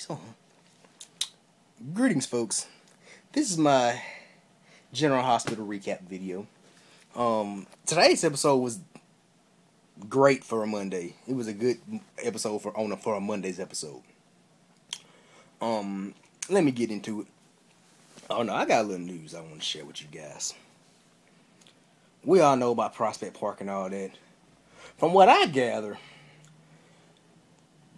So, greetings, folks. This is my General Hospital recap video. Today's episode was great for a Monday. It was a good episode for a Monday's episode. Let me get into it. Oh no, I got a little news I want to share with you guys. We all know about Prospect Park and all that. From what I gather,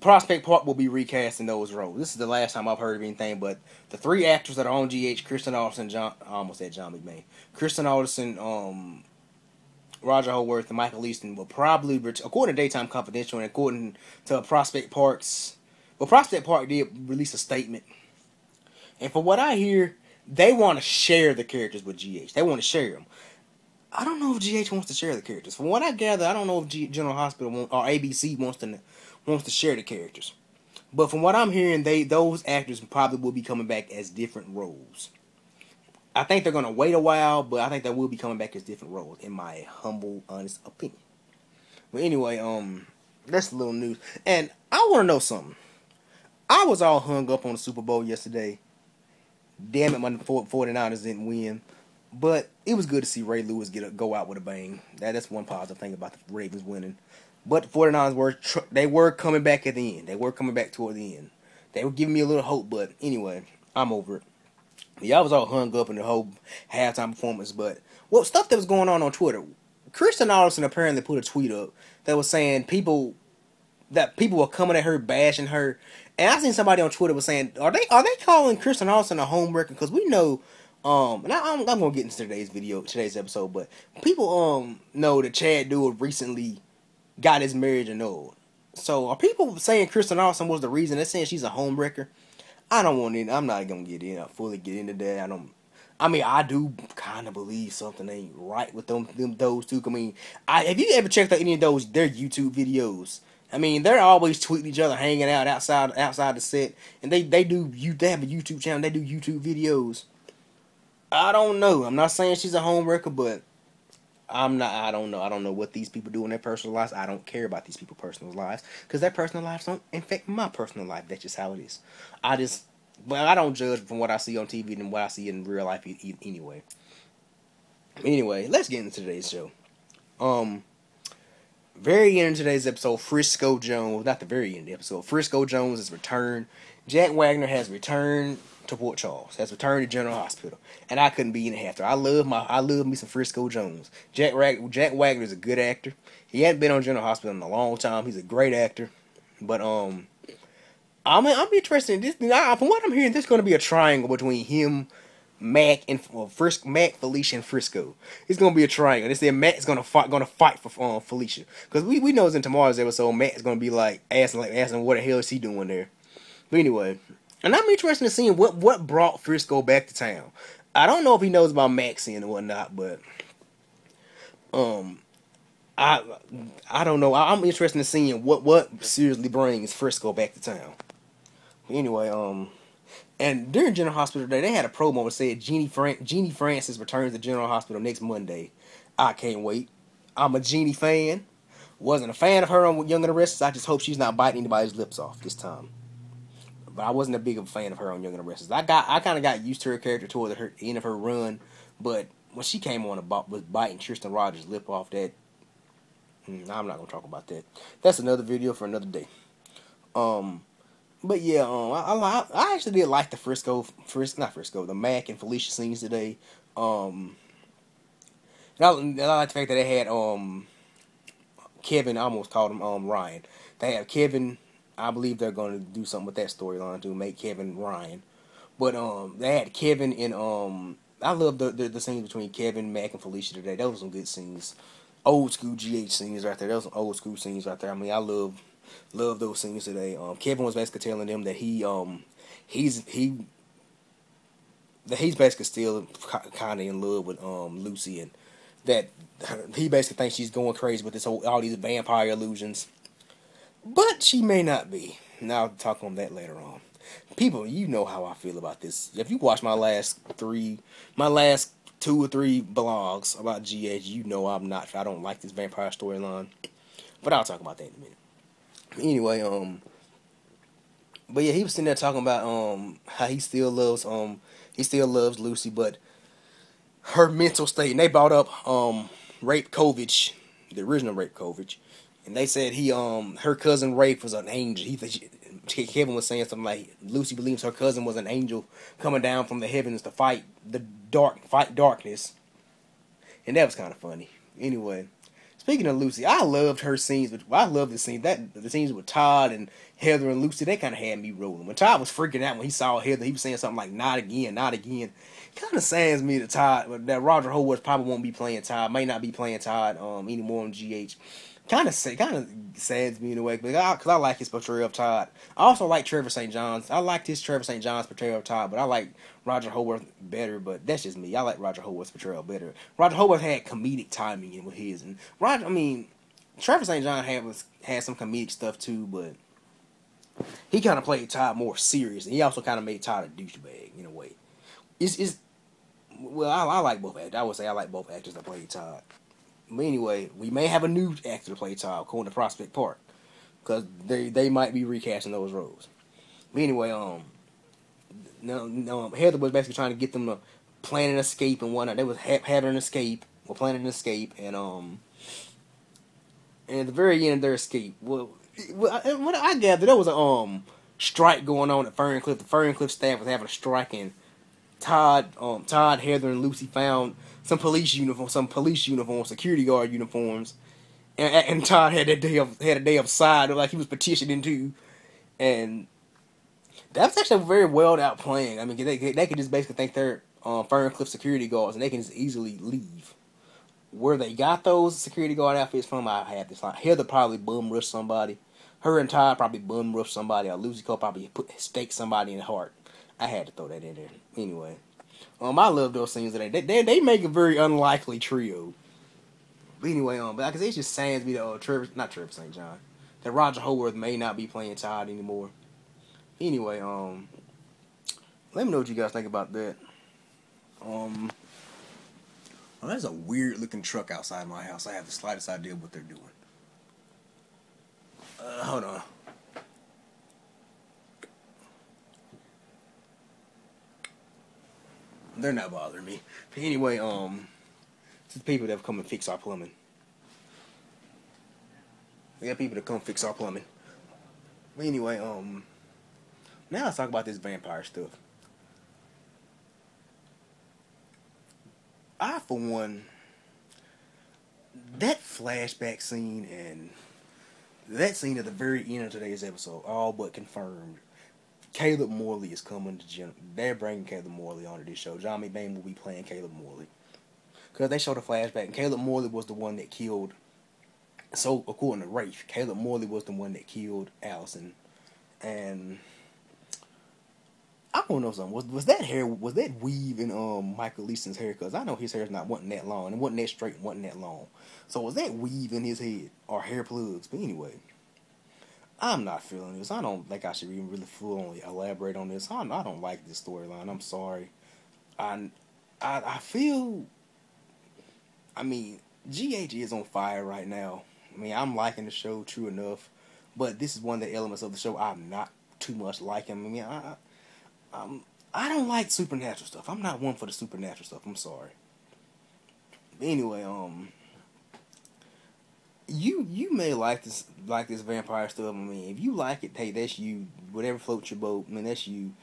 Prospect Park will be recast in those roles. This is the last time I've heard of anything, but the three actors that are on GH, Kristen Alderson, I almost said John McMahon, Kristen Alderson, Roger Howarth, and Michael Easton will probably, according to Daytime Confidential and according to Prospect Park did release a statement. And from what I hear, they want to share the characters with GH. They want to share them. I don't know if GH wants to share the characters. From what I gather, I don't know if General Hospital or ABC wants to share the characters. But from what I'm hearing, those actors probably will be coming back as different roles. I think they're going to wait a while, but I think they will be coming back as different roles, in my humble, honest opinion. But anyway, that's a little news. And I want to know something. I was all hung up on the Super Bowl yesterday. Damn it, my 49ers didn't win. But it was good to see Ray Lewis go out with a bang. That's one positive thing about the Ravens winning. But the 49ers were coming back at the end. They were coming back toward the end. They were giving me a little hope, but anyway, I'm over it. Yeah, I was all hung up in the whole halftime performance, but stuff that was going on Twitter. Kristen Alderson apparently put a tweet up that was saying people were coming at her, bashing her, and I seen somebody on Twitter was saying, are they calling Kristen Alderson a homewrecker? Because we know, and I'm gonna get into today's episode, but people know that Chad Duell recently got his marriage annulled. So are people saying Kristen Alderson was the reason? They're saying she's a homewrecker. I'm not gonna fully get into that. I do kind of believe something ain't right with those two. Have you ever checked out any of their YouTube videos? They're always tweeting each other, hanging out outside the set, and they have a YouTube channel. They do YouTube videos. I don't know. I'm not saying she's a homewrecker, but I don't know. I don't know what these people do in their personal lives. I don't care about these people's personal lives because their personal lives don't affect my personal life. That's just how it is. I don't judge from what I see on TV and what I see in real life anyway. Anyway, let's get into today's show. Very end of today's episode, Frisco Jones, not the very end of the episode, Frisco Jones has returned. Jack Wagner has returned to Port Charles, has returned to General Hospital, and I couldn't be any happier. I love me some Frisco Jones. Jack Wagner is a good actor. He hadn't been on General Hospital in a long time. He's a great actor, but I'm interested in this. From what I'm hearing, there's going to be a triangle between him, Mac, and Mac, Felicia, and Frisco. It's going to be a triangle. They say Mac's going to fight for Felicia, because we know in tomorrow's episode, Mac's going to be asking what the hell is he doing there. But anyway, and I'm interested in seeing what brought Frisco back to town. I don't know if he knows about Maxine and whatnot, but I don't know. I'm interested in seeing what seriously brings Frisco back to town. Anyway, and during General Hospital today, they had a promo that said Jeannie Francis returns to General Hospital next Monday. I can't wait. I'm a Jeannie fan. Wasn't a fan of her on Young and the Restless. I just hope she's not biting anybody's lips off this time. But I wasn't a big of a fan of her on Young and the Restless. I kind of got used to her character toward the end of her run, but when she came on was biting Tristan Rogers' lip off, that I'm not gonna talk about that. That's another video for another day. But yeah, I actually did like the Mac and Felicia scenes today. And I like the fact that they had Kevin. I almost called him Ryan. They have Kevin. I believe they're going to do something with that storyline to make Kevin Ryan. But they had Kevin and I love the scenes between Kevin, Mac, and Felicia today. Those were some good scenes. Old school GH scenes right there. Those were some old school scenes right there. I love those scenes today. Kevin was basically telling them that he's basically still kind of in love with Lucy, and that he basically thinks she's going crazy with all these vampire illusions, but she may not be. And I'll talk on that later on. People, you know how I feel about this. If you watch my last 2 or 3 blogs about GH, you know I don't like this vampire storyline. But I'll talk about that in a minute. Anyway, But yeah, he was sitting there talking about how he still loves Lucy, but her mental state. And they brought up Rape Kovich, the original Rape Kovich, and they said her cousin Rafe was an angel. Kevin was saying something like Lucy believes her cousin was an angel coming down from the heavens to fight darkness, and that was kind of funny. Anyway, speaking of Lucy, I loved her scenes. I love the scenes the scenes with Todd and Heather and Lucy. They kind of had me rolling. When Todd was freaking out when he saw Heather, he was saying something like "not again, not again." Kind of saddens me that Roger Howard probably won't be playing Todd. May not be playing Todd anymore on GH. Kind of saddens me in a way because I like his portrayal of Todd. I also like Trevor St. John's. I liked his Trevor St. John's portrayal of Todd, but I like Roger Howard better. But that's just me. I like Roger Howard's portrayal better. Roger Howard had comedic timing in with his, and Trevor St. John had some comedic stuff too, but he kind of played Todd more serious, and he also kind of made Todd a douchebag in a way. I like both actors. I would say I like both actors that played Todd. But anyway, we may have a new actor to play Todd, according to Prospect Park, because they might be recasting those roles. But anyway, Heather was basically trying to get them to plan an escape and whatnot. They was having an escape, or planning an escape, and at the very end of their escape, what I gathered, there was a strike going on at Ferncliff. The Ferncliff staff was having a strike, and Todd, Heather, and Lucy found some police uniforms, security guard uniforms, and Todd had a day of side, like he was petitioning too, and that's actually a very well out playing. I mean, they could just basically think they're Ferncliff security guards, and they can just easily leave. Where they got those security guard outfits from, I have this line. Heather probably bum rushed somebody. Her and Todd probably bum rushed somebody, or Lucy Cole probably stake somebody in the heart. I had to throw that in there. Anyway. I love those scenes today. They make a very unlikely trio. But anyway, because it just saddens me that not Trevor St. John, that Roger Howard may not be playing Todd anymore. Anyway, let me know what you guys think about that. There's a weird looking truck outside my house. I have the slightest idea what they're doing. Hold on. They're not bothering me. But anyway, it's the people that have come and fix our plumbing. We got people that come fix our plumbing. But anyway, now let's talk about this vampire stuff. For one, that flashback scene and that scene at the very end of today's episode all but confirmed Caleb Morley is coming to they're bringing Caleb Morley onto this show. John McBain will be playing Caleb Morley. Because they showed a flashback, and Caleb Morley was the one that killed. So, according to Rafe, Caleb Morley was the one that killed Allison. And I want to know something. Was that weave in Michael Leeson's hair? Because I know his hair's wasn't that long, and wasn't that straight, and wasn't that long. So was that weave in his head or hair plugs? But anyway, I'm not feeling this. I don't think I should even really fully elaborate on this. I don't like this storyline. I'm sorry. I feel. I mean, GH is on fire right now. I mean, I'm liking the show, true enough, but this is one of the elements of the show I'm not too much liking. I mean, I don't like supernatural stuff. I'm not one for the supernatural stuff. I'm sorry. But anyway, you may like this vampire stuff. I mean, if you like it, hey, that's you. Whatever floats your boat. I mean, that's you.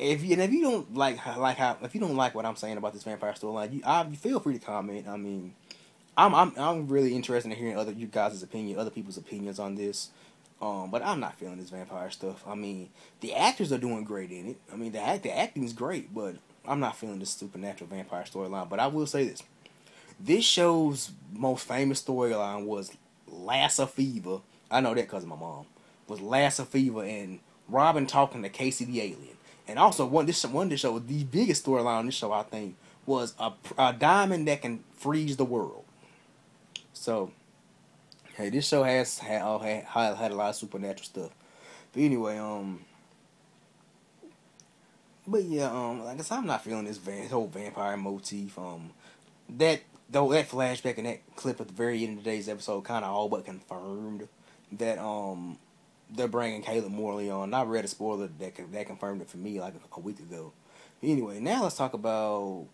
If you don't if you don't like what I'm saying about this vampire storyline, you feel free to comment. I mean, I'm really interested in hearing other people's opinions on this. But I'm not feeling this vampire stuff. I mean, the actors are doing great in it. I mean, the acting is great, but I'm not feeling this supernatural vampire storyline. But I will say this: this show's most famous storyline was Lassa Fever. I know that because of my mom. Was Lassa Fever and Robin talking to Casey the alien. And also, this show, the biggest storyline on this show, I think, was a diamond that can freeze the world. So, hey, this show has had a lot of supernatural stuff. But anyway, but yeah, like I said, I'm not feeling this whole vampire motif. That flashback and that clip at the very end of today's episode kind of all but confirmed that they're bringing Caleb Morley on. I read a spoiler that confirmed it for me like a week ago. Anyway, now let's talk about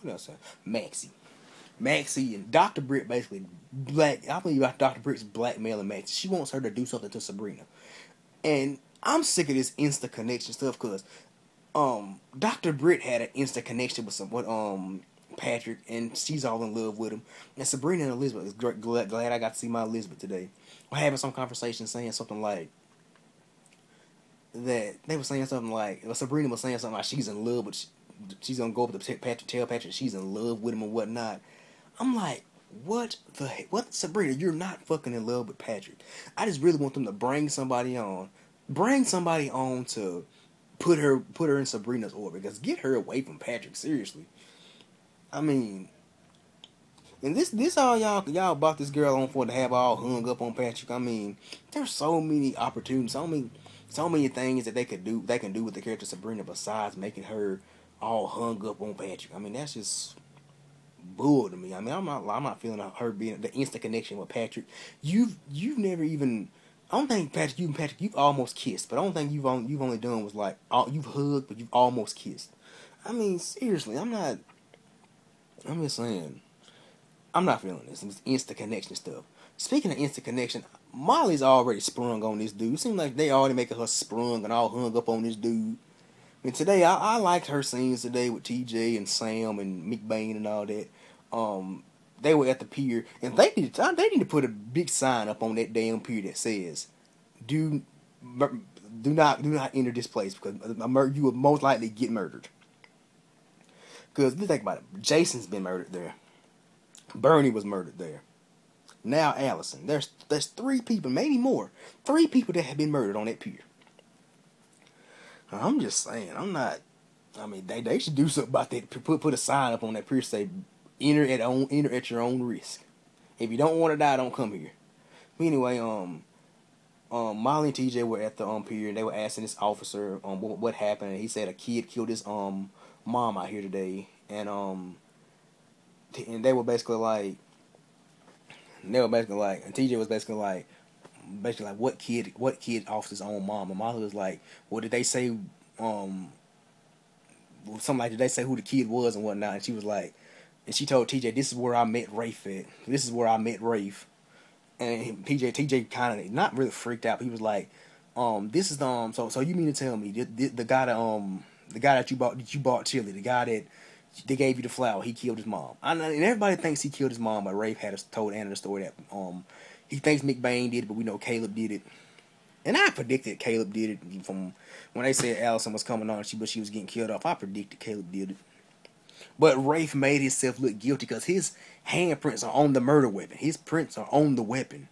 what else? Maxie and Dr. Britt basically I believe Dr. Britt's blackmailing Maxie. She wants her to do something to Sabrina, and I'm sick of this insta connection stuff because Dr. Britt had an instant connection with Patrick, and she's all in love with him. And Sabrina and Elizabeth is glad I got to see my Elizabeth today. We're having some conversation saying something like that. They were saying something like Sabrina was saying something like she's in love, but she's gonna go up to Patrick, tell Patrick she's in love with him and whatnot. I'm like, what Sabrina? You're not fucking in love with Patrick. I just really want them to bring somebody on to put her in Sabrina's orbit, because get her away from Patrick, seriously. I mean, and this all y'all brought this girl on for to have all hung up on Patrick. I mean, there's so many opportunities, so many things that they can do with the character Sabrina besides making her all hung up on Patrick. I mean, that's just bull to me. I mean, I'm not feeling her being the instant connection with Patrick. You've never even. I don't think Patrick, you've almost kissed, but I don't think you've only done was like you've hugged, but you've almost kissed. I mean, seriously, I'm just saying, I'm not feeling this instant connection stuff. Speaking of instant connection, Molly's already sprung on this dude. It seems like they already making her sprung and all hung up on this dude. And today, I liked her scenes today with TJ and Sam and McBain and all that. They were at the pier, and they need to put a big sign up on that damn pier that says, "Do not enter this place because you will most likely get murdered." Because if you think about it, Jason's been murdered there. Bernie was murdered there. Now Allison. There's 3 people, maybe more. 3 people that have been murdered on that pier. I'm just saying, they should do something about that. Put a sign up on that pier say, enter at your own risk. If you don't want to die, don't come here. Anyway, Molly and TJ were at the pier, and they were asking this officer what happened, and he said a kid killed his mom out here today, and they were basically like, and TJ was basically like what kid off his own mom, and Molly was like, well, did they say something like, did they say who the kid was and whatnot? And she was like, and she told TJ, this is where I met Rafe at. This is where I met Rafe. And TJ kind of not really freaked out. But he was like, this is so you mean to tell me the guy that you bought chili, the guy that they gave you the flour, he killed his mom. And everybody thinks he killed his mom, but Rafe had told Anna the story that he thinks McBain did it, but we know Caleb did it. And I predicted Caleb did it from when they said Allison was coming on, but she was getting killed off. I predicted Caleb did it. But Rafe made himself look guilty because his handprints are on the murder weapon. His prints are on the weapon.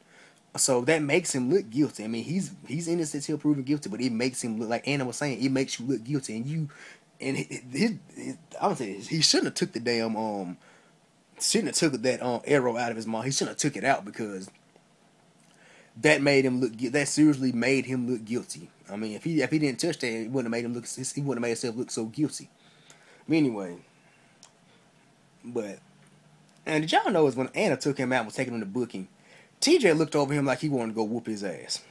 So that makes him look guilty. I mean, he's innocent till proven guilty, but it makes him look, like Anna was saying, it makes you look guilty. I would say he shouldn't have took the damn that arrow out of his mouth. He shouldn't have took it out because that made him look. That seriously made him look guilty. I mean, if he didn't touch that, it wouldn't have made him look. He wouldn't have made himself look so guilty. Anyway, and did y'all know is when Anna took him out and was taking him to booking, TJ looked over him like he wanted to go whoop his ass.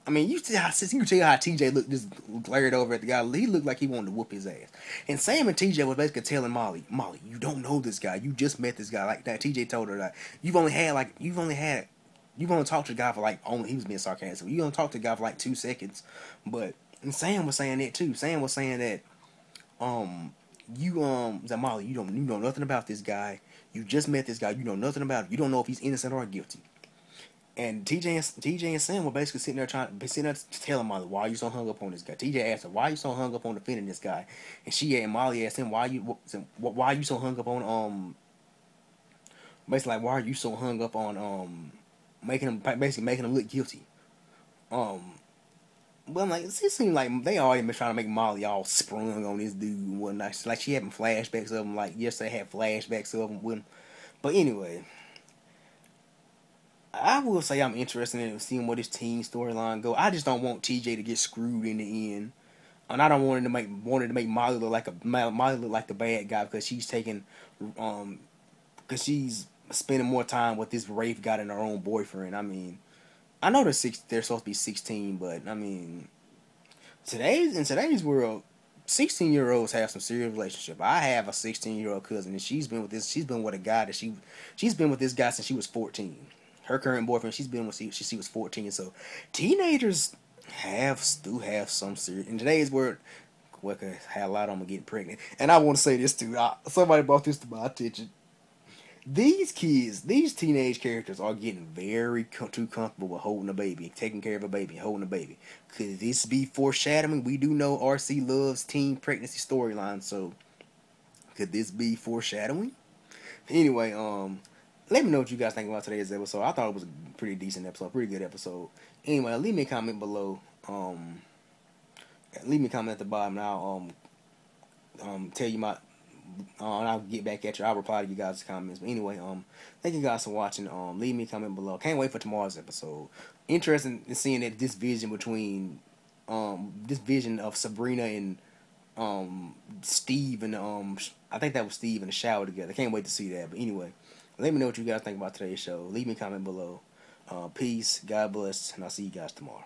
I mean, you can tell how TJ looked, just glared over at the guy. He looked like he wanted to whoop his ass. And Sam and TJ was basically telling Molly, you don't know this guy. You just met this guy. Like that, TJ told her that you've only talked to the guy for he was being sarcastic. You only talked to the guy for 2 seconds. And Sam was saying that too. Sam was saying that, Molly, you know nothing about this guy. You just met this guy. You know nothing about him. You don't know if he's innocent or guilty. And TJ and Sam were basically sitting there telling Molly, why are you so hung up on this guy? TJ asked her, why are you so hung up on defending this guy? And Molly asked him, why are you so hung up on basically why are you so hung up on making him look guilty? But I'm like, it seemed like they already been trying to make Molly all sprung on this dude and whatnot. Like she having flashbacks of him, like yesterday had flashbacks of him with him. But anyway, I will say I'm interested in seeing where this teen storyline go. I just don't want TJ to get screwed in the end, and I don't want to make Molly look like the bad guy because she's because she's spending more time with this Rafe guy than her own boyfriend. I mean, I know they're supposed to be 16, but I mean, in today's world, 16-year-olds have some serious relationship. I have a 16-year-old cousin, and she's been with a guy that she's been with this guy since she was 14. Her current boyfriend, she's been with she was 14. So teenagers do have some serious in today's world. What could have a lot of them getting pregnant. And I want to say this too. Somebody brought this to my attention. These kids, these teenage characters are getting too comfortable with holding a baby, taking care of a baby, holding a baby. Could this be foreshadowing? We do know RC loves teen pregnancy storylines, so could this be foreshadowing? Anyway, let me know what you guys think about today's episode. I thought it was a pretty decent episode, pretty good episode. Anyway, leave me a comment below. Leave me a comment at the bottom, and I'll tell you my. And I'll get back at you. I'll reply to you guys' comments. But anyway, thank you guys for watching. Leave me a comment below. Can't wait for tomorrow's episode. Interested in seeing that this vision between, this vision of Sabrina and Steve and I think that was Steve in the shower together. Can't wait to see that. But anyway, let me know what you guys think about today's show. Leave me a comment below. Peace. God bless, and I'll see you guys tomorrow.